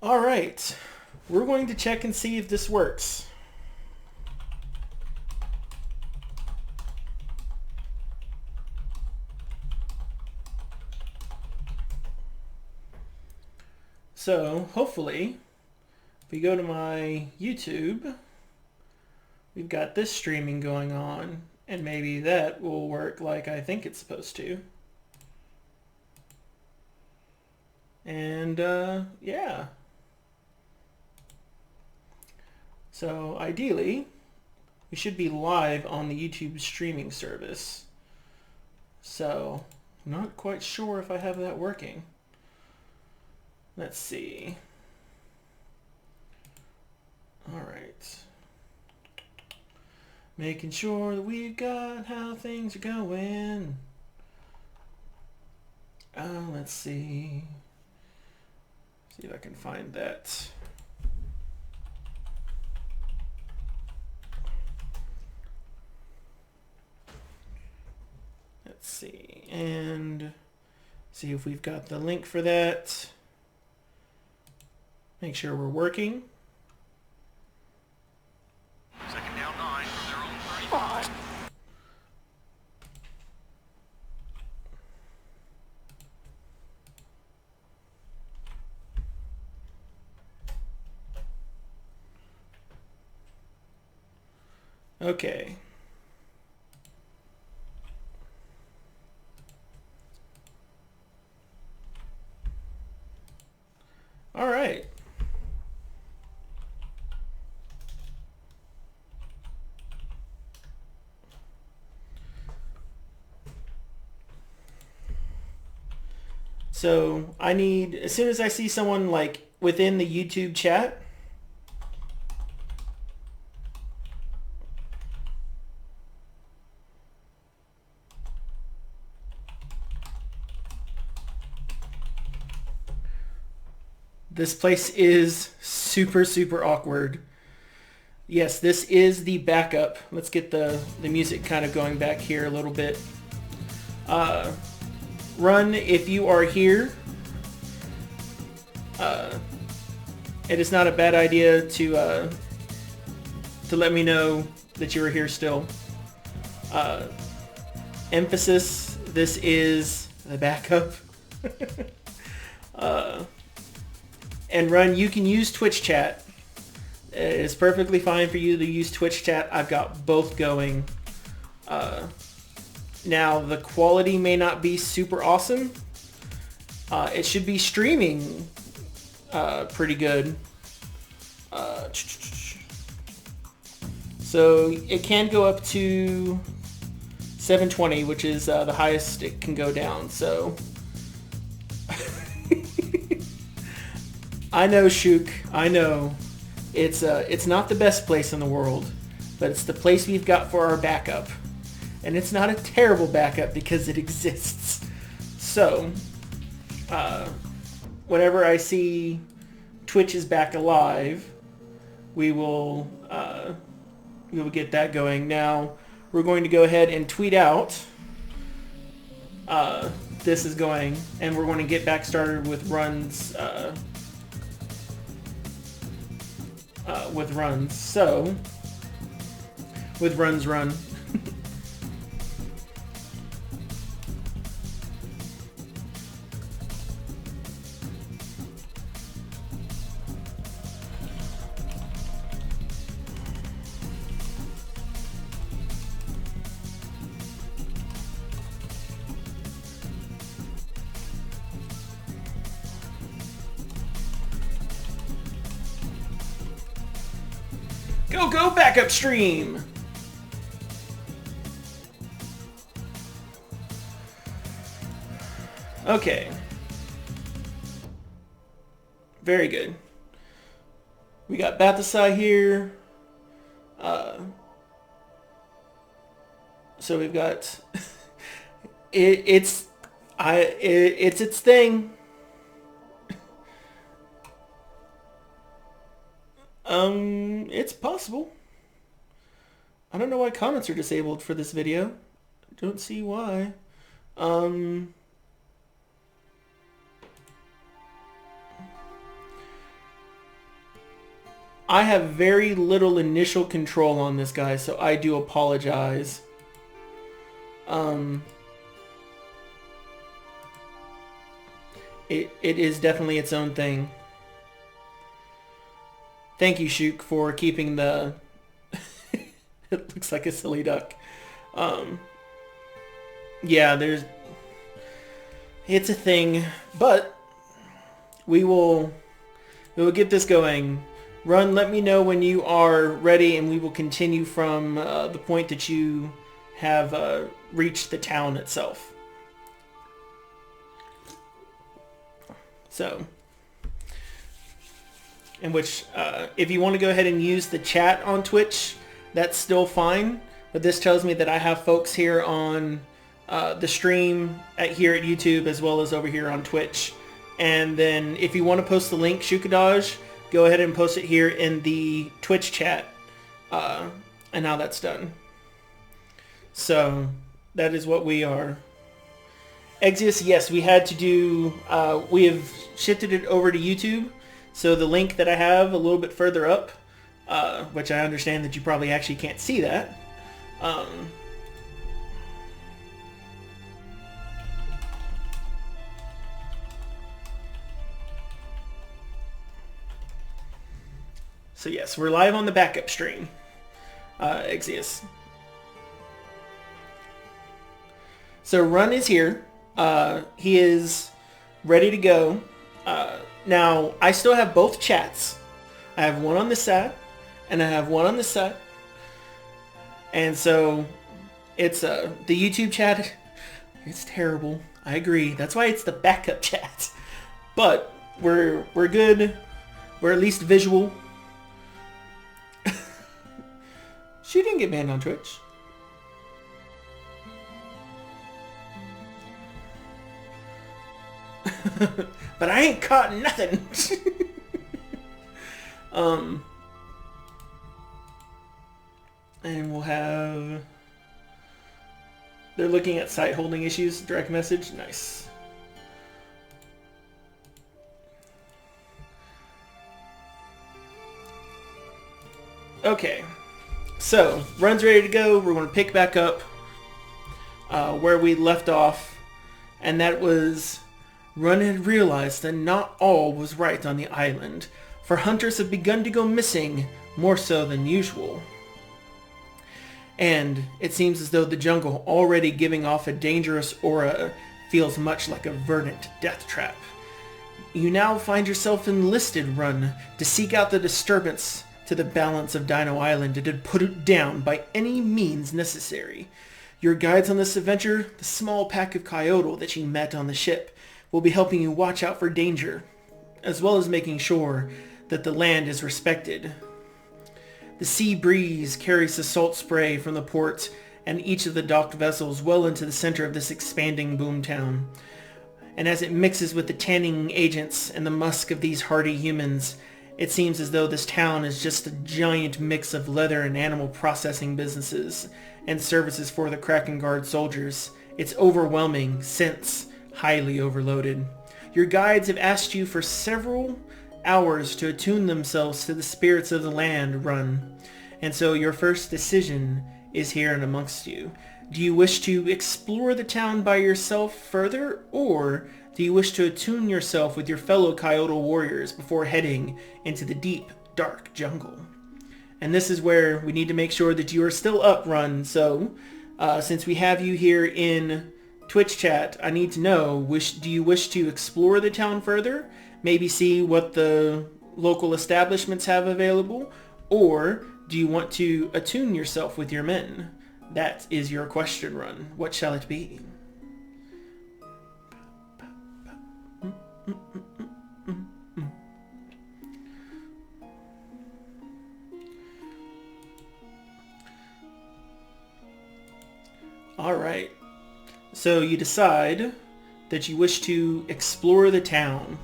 All right, we're going to check and see if this works. So hopefully, if we go to my YouTube, we've got this streaming going on, and maybe that will work like I think it's supposed to. And yeah. So ideally, we should be live on the YouTube streaming service. So I'm not quite sure if I have that working. Let's see. All right. Making sure that we've got how things are going. Let's see. See if I can find that. Let's see. And see if we've got the link for that. Make sure we're working. Second down 9 from their own 35. Okay. All right. So I need, as soon as I see someone like within the YouTube chat, this place is super, super awkward. Yes, this is the backup. Let's get the music kind of going back here a little bit. Run, if you are here, it is not a bad idea to let me know that you are here still. Emphasis, this is the backup. And Run, you can use Twitch chat. It's perfectly fine for you to use Twitch chat. I've got both going. Now, the quality may not be super awesome. It should be streaming pretty good. So it can go up to 720, which is the highest it can go down. So I know, Shuk. I know. It's not the best place in the world, but it's the place we've got for our backup. And it's not a terrible backup because it exists. So, whenever I see Twitch is back alive, we will get that going. Now, we're going to go ahead and tweet out this is going, and we're going to get back started with runs. So, with runs run. Go backup stream. Okay. Very good. We got Bathasai here. So we've got it's its thing. It's possible. I don't know why comments are disabled for this video. Don't see why. I have very little initial control on this guy, so I do apologize. It is definitely its own thing. Thank you, Shuk, for keeping the... It looks like a silly duck. Yeah, it's a thing, but we will get this going. Run, let me know when you are ready, and we will continue from the point that you have reached the town itself. So, in which, if you want to go ahead and use the chat on Twitch, that's still fine. But this tells me that I have folks here on the stream here at YouTube, as well as over here on Twitch. And then if you want to post the link, Shukadaj, go ahead and post it here in the Twitch chat. And now that's done. So that is what we are. Exodus, yes, we had to do, we have shifted it over to YouTube. So the link that I have a little bit further up, which I understand that you probably actually can't see that. So yes, we're live on the backup stream, Exodus. So Run is here. He is ready to go. Now, I still have both chats. I have one on this side, and I have one on this side. And so, it's the YouTube chat. It's terrible. I agree. That's why it's the backup chat. But we're good. We're at least visual. She didn't get banned on Twitch. But I ain't caught nothing. And we'll have... They're looking at site holding issues. Direct message. Nice. Okay. So, Run's ready to go. We're going to pick back up where we left off. And that was... Run had realized that not all was right on the island, for hunters have begun to go missing, more so than usual. And it seems as though the jungle, already giving off a dangerous aura, feels much like a verdant death trap. You now find yourself enlisted, Run, to seek out the disturbance to the balance of Dino Island and to put it down by any means necessary. Your guides on this adventure, the small pack of Coyote that you met on the ship, will be helping you watch out for danger, as well as making sure that the land is respected. The sea breeze carries the salt spray from the port and each of the docked vessels well into the center of this expanding boomtown. And as it mixes with the tanning agents and the musk of these hardy humans, it seems as though this town is just a giant mix of leather and animal processing businesses and services for the Kraken Guard soldiers. It's overwhelming, since highly overloaded. Your guides have asked you for several hours to attune themselves to the spirits of the land, Run. And so your first decision is here and amongst you. Do you wish to explore the town by yourself further, or do you wish to attune yourself with your fellow Coyote warriors before heading into the deep, dark jungle? And this is where we need to make sure that you are still up, Run. So, since we have you here in Twitch chat, I need to know, do you wish to explore the town further? Maybe see what the local establishments have available? Or do you want to attune yourself with your men? That is your question, Run. What shall it be? All right. So you decide that you wish to explore the town.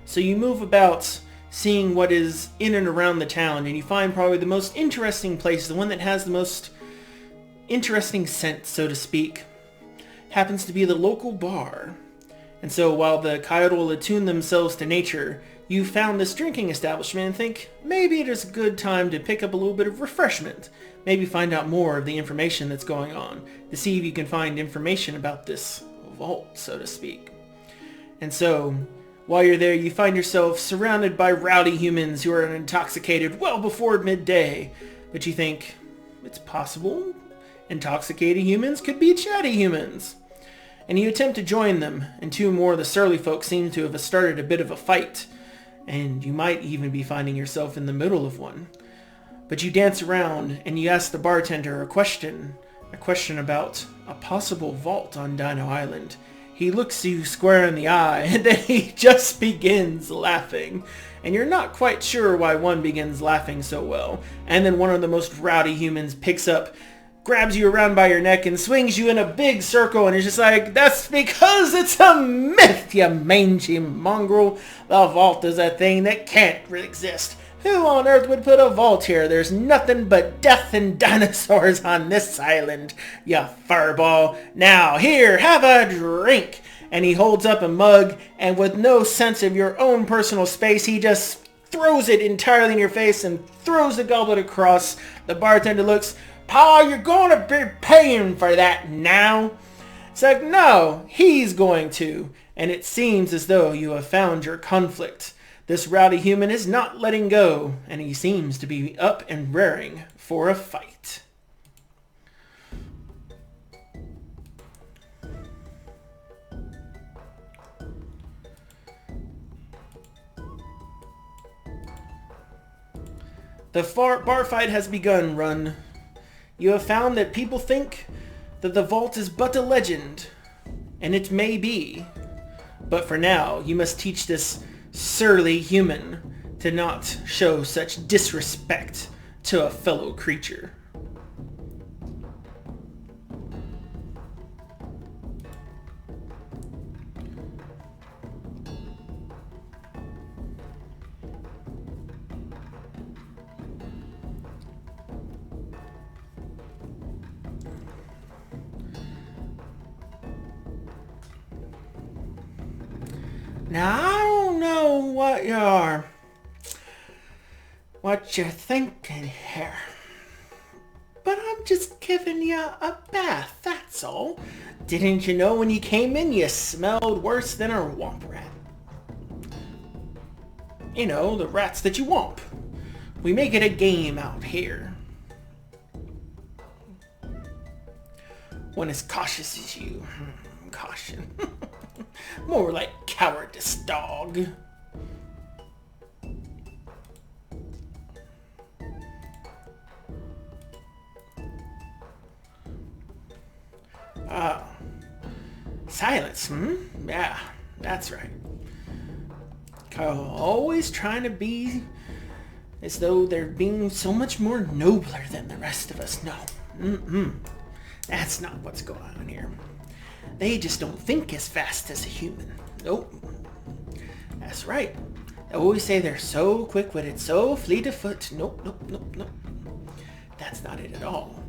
So you move about seeing what is in and around the town, and you find probably the most interesting place, the one that has the most interesting scent, so to speak, happens to be the local bar. And so while the coyote will attune themselves to nature, you found this drinking establishment and think maybe it is a good time to pick up a little bit of refreshment. Maybe find out more of the information that's going on, to see if you can find information about this vault, so to speak. And so, while you're there, you find yourself surrounded by rowdy humans who are intoxicated well before midday. But you think, it's possible. Intoxicated humans could be chatty humans. And you attempt to join them, and two more of the surly folk seem to have started a bit of a fight. And you might even be finding yourself in the middle of one. But you dance around, and you ask the bartender a question about a possible vault on Dino Island. He looks you square in the eye, and then he just begins laughing. And you're not quite sure why one begins laughing so well. And then one of the most rowdy humans picks up, grabs you around by your neck, and swings you in a big circle, and is just like, that's because it's a myth, you mangy mongrel. The vault is a thing that can't exist. Who on earth would put a vault here? There's nothing but death and dinosaurs on this island, you furball. Now, here, have a drink. And he holds up a mug, and with no sense of your own personal space, he just throws it entirely in your face and throws the goblet across. The bartender looks, "Pa, you're going to be paying for that now." It's like, no, he's going to. And it seems as though you have found your conflict. This rowdy human is not letting go, and he seems to be up and raring for a fight. The bar fight has begun, Run. You have found that people think that the vault is but a legend, and it may be. But for now, you must teach this surly human to not show such disrespect to a fellow creature. Now, I don't know what you're thinking here, but I'm just giving you a bath, that's all. Didn't you know when you came in you smelled worse than a womp rat? You know, the rats that you womp. We make it a game out here. One as cautious as you. Caution. More like cowardice, dog. Silence, Yeah, that's right. Kyle always trying to be as though they're being so much more nobler than the rest of us. No. That's not what's going on here. They just don't think as fast as a human. Nope. That's right. They always say they're so quick-witted, so fleet of foot. Nope. That's not it at all.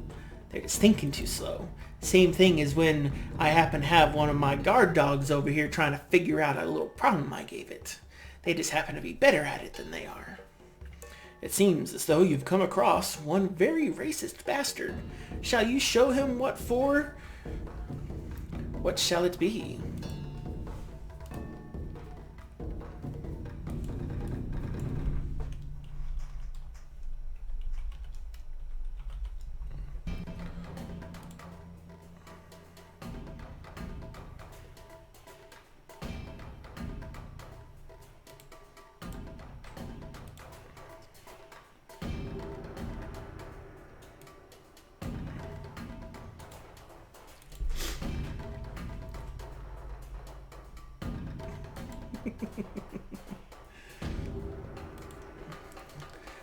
They're just thinking too slow. Same thing as when I happen to have one of my guard dogs over here trying to figure out a little problem I gave it. They just happen to be better at it than they are. It seems as though you've come across one very racist bastard. Shall you show him what for? What shall it be?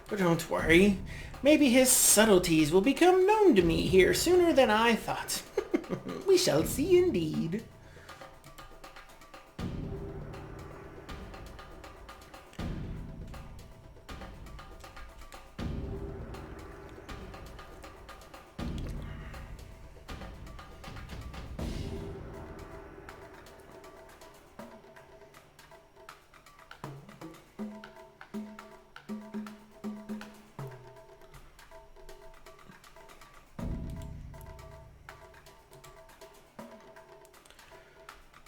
But don't worry. Maybe his subtleties will become known to me here sooner than I thought. We shall see indeed.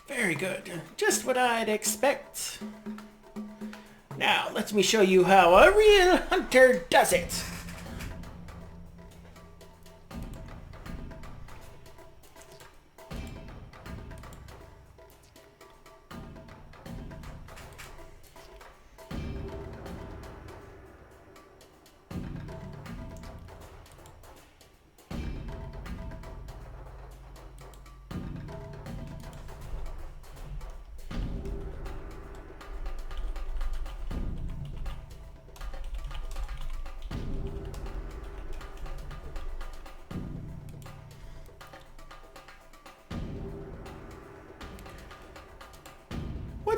Very good. Just what I'd expect. Now, let me show you how a real hunter does it.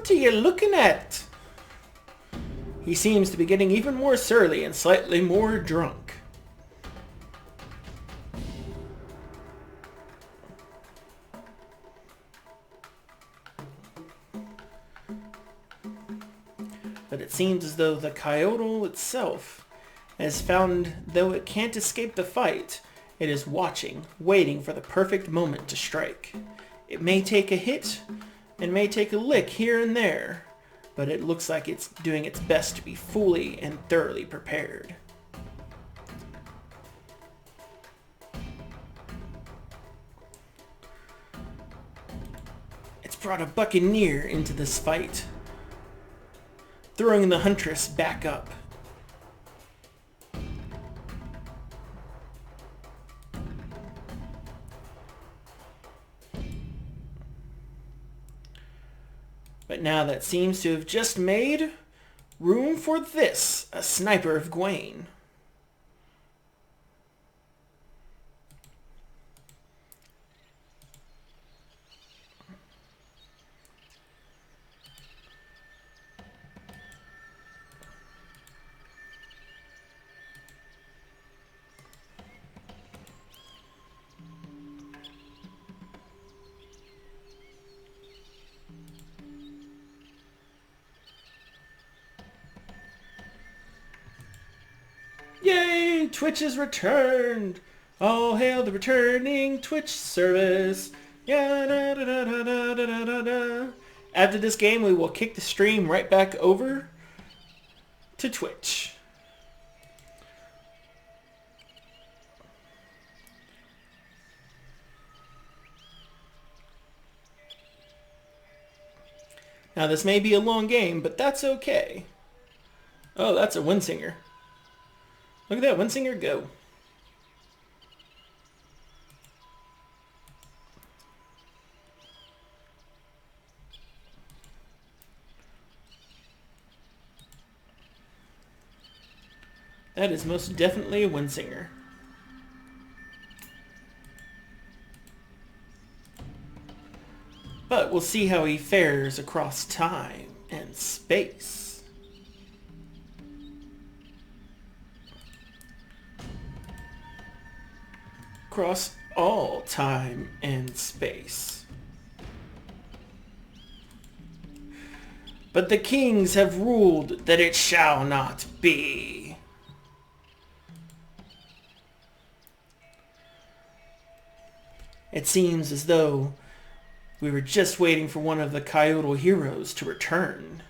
What are you looking at? He seems to be getting even more surly and slightly more drunk. But it seems as though the coyote itself has found, though it can't escape the fight, it is watching, waiting for the perfect moment to strike. It may take a hit and may take a lick here and there, but it looks like it's doing its best to be fully and thoroughly prepared. It's brought a buccaneer into this fight, throwing the huntress back up. But now that seems to have just made room for this, a sniper of Gwaine. Yay! Twitch is returned! All hail the returning Twitch service! Yeah, da, da, da, da, da, da, da, da. After this game, we will kick the stream right back over to Twitch. Now, this may be a long game, but that's okay. Oh, that's a Windsinger. Look at that Windsinger go. That is most definitely a Windsinger. But we'll see how he fares across time and space. Across all time and space. But the kings have ruled that it shall not be. It seems as though we were just waiting for one of the coyote heroes to return.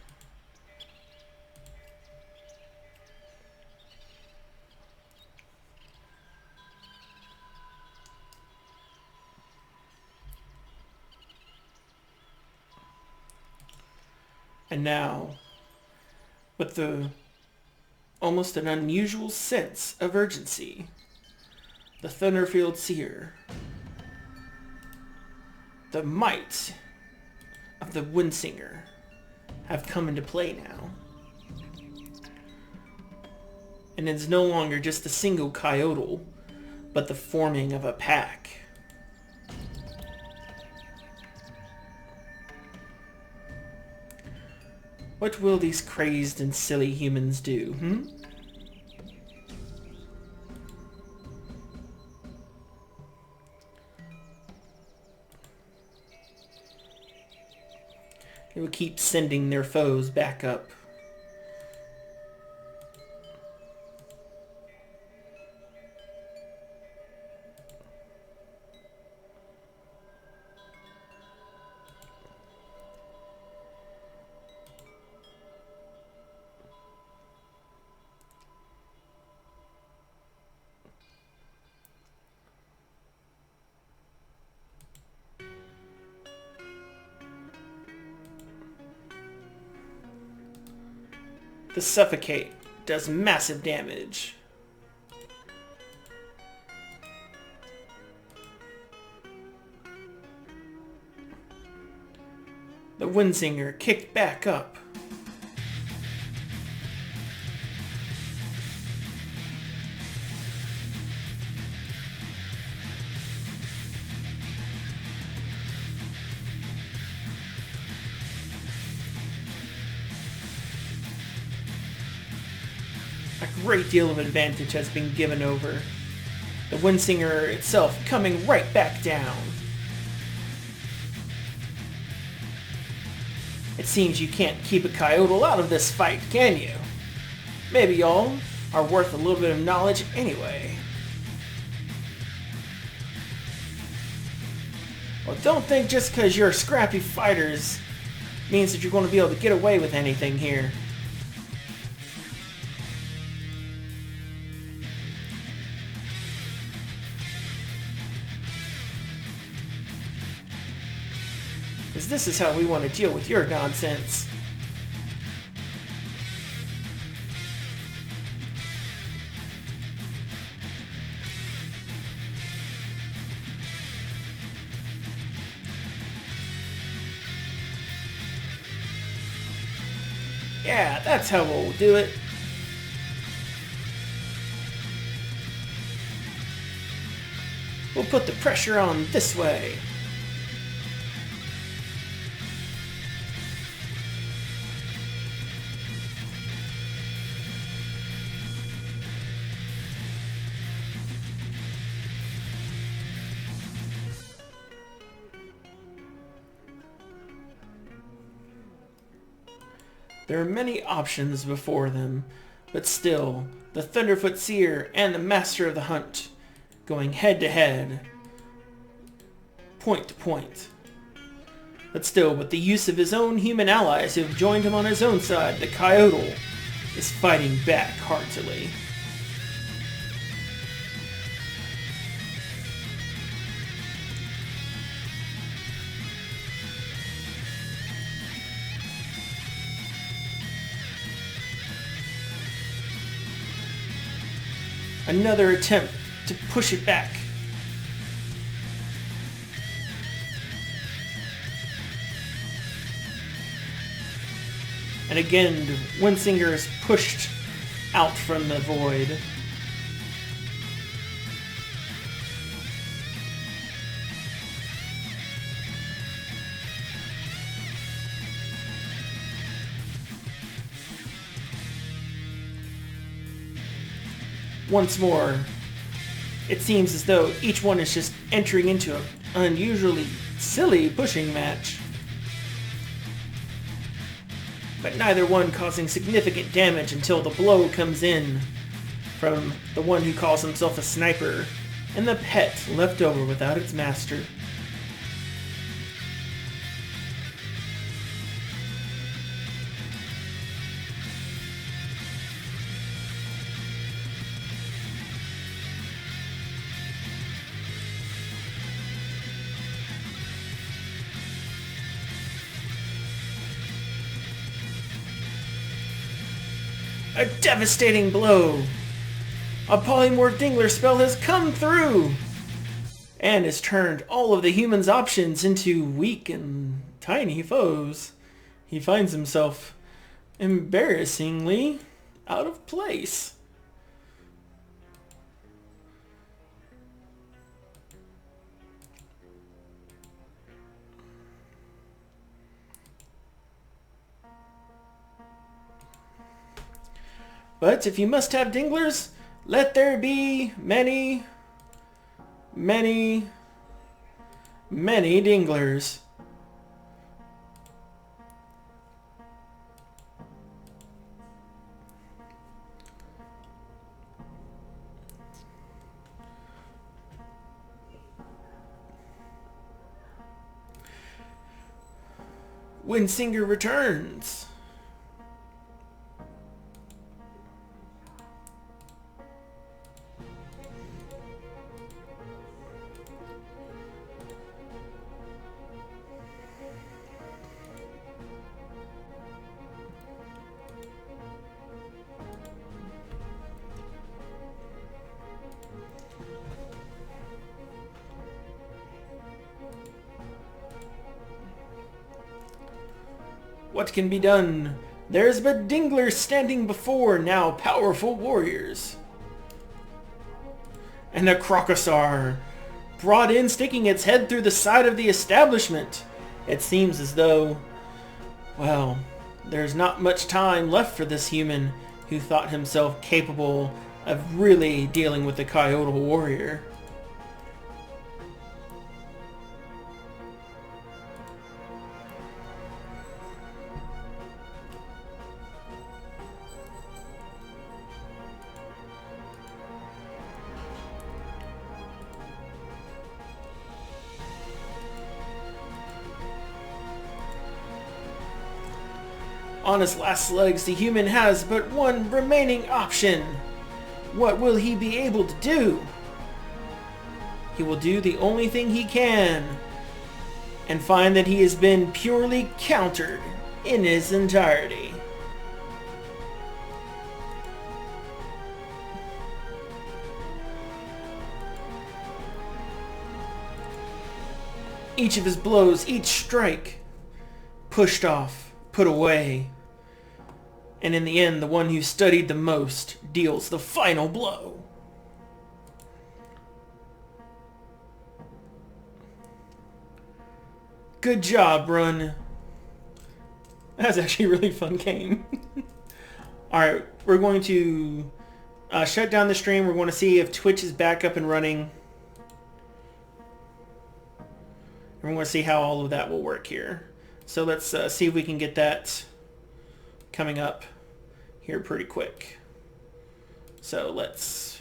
And now, with the almost an unusual sense of urgency, the Thunderfield Seer, the might of the Windsinger, have come into play now. And it's no longer just a single coyote, but the forming of a pack. What will these crazed and silly humans do, They will keep sending their foes back up. The Suffocate does massive damage. The Windsinger kicked back up. A great deal of advantage has been given over. The Windsinger itself coming right back down. It seems you can't keep a Coyote out of this fight, can you? Maybe y'all are worth a little bit of knowledge anyway. Well, don't think just because you're scrappy fighters means that you're going to be able to get away with anything here. Because this is how we want to deal with your nonsense. Yeah, that's how we'll do it. We'll put the pressure on this way. There are many options before them, but still, the Thunderfoot Seer and the Master of the Hunt going head to head, point to point. But still, with the use of his own human allies who have joined him on his own side, the Coyote is fighting back heartily. Another attempt to push it back. And again, Windsinger is pushed out from the void. Once more, it seems as though each one is just entering into an unusually silly pushing match. But neither one causing significant damage until the blow comes in from the one who calls himself a sniper, and the pet left over without its master. A devastating blow! A polymorph Dingler spell has come through! And has turned all of the humans' options into weak and tiny foes. He finds himself embarrassingly out of place. But if you must have Dinglers, let there be many, many, many Dinglers. Windsinger returns. What can be done? There's but dinglers standing before now powerful warriors. And a crocosaur brought in, sticking its head through the side of the establishment. It seems as though, well, there's not much time left for this human who thought himself capable of really dealing with the Coyote warrior. On his last legs, the human has but one remaining option. What will he be able to do? He will do the only thing he can and find that he has been purely countered in his entirety. Each of his blows, each strike, pushed off, put away. And in the end, the one who studied the most deals the final blow. Good job, Run. That was actually a really fun game. Alright, we're going to shut down the stream. We're going to see if Twitch is back up and running. And we're going to see how all of that will work here. So let's see if we can get that coming up here pretty quick. So let's